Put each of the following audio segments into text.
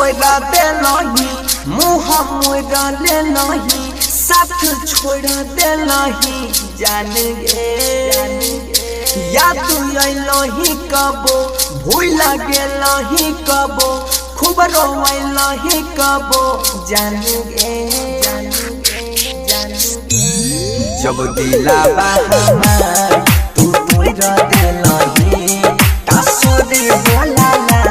तोड़ा दे नहीं, मुँह मोड़ा ले नहीं, साथ छोड़ दे नहीं जान गे। याद आइलही कबो, भूल गेलही कबो, खूब रोइलही कबो जान गे। जब दिलावा हमार तू तोड़ा देलही, तासुरी बोलाला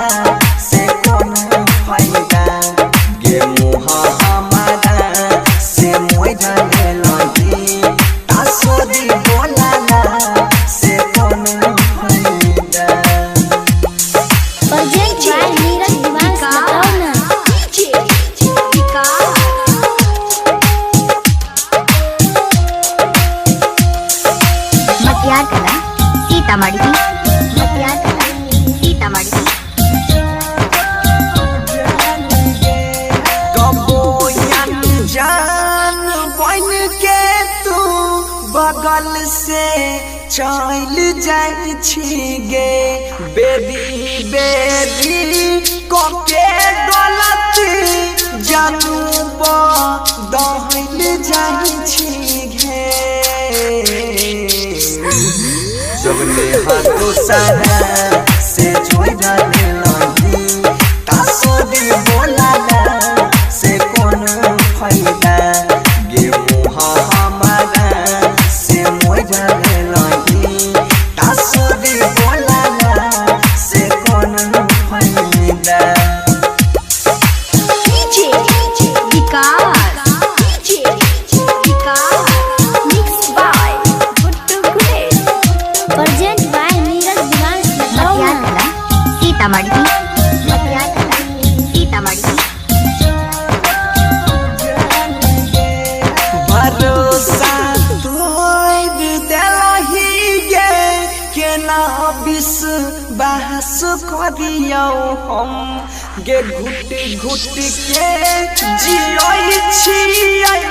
से कोनो फायदा गे। मुँह हमारा से मोड़ा देलही, तासुरी बोलाला से कोनो फायदा। सीतामढ़ी सीतामढ़ी कबो जान बन के तू बगल से चल जाई छी गे। बेबी बेबी कोके गलती जानू बदल जाई छी गे। जब ले हाथों सारा से छोड़ा देलही, तासुरी बोलाला से कोनो फायदा गे। मुँह हमारा से मोड़ा देलही, तासुरी बोलाला से कोनो फायदा। सीतामढ़ी सीतामढ़ी भरोसा तोड़ देलही गे, केना विश्वास करियौ हम गे। घुट घुट के जियै छियै,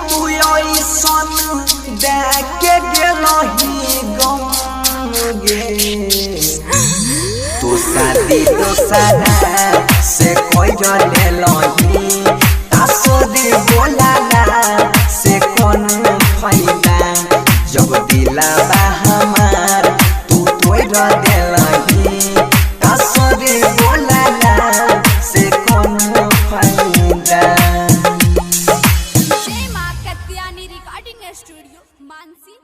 तू ऐसन दे के गेलही गम गे। तू शादी दोसरा से कोई लेलही, तासुरी बोलाला से कोनो फायदा। जब दिलावा हमार तू तोड़ा देलही, तासुरी बोलाला से कोनो फायदा। जय मां कत्यानी रिकॉर्डिंग स्टूडियो मानसी।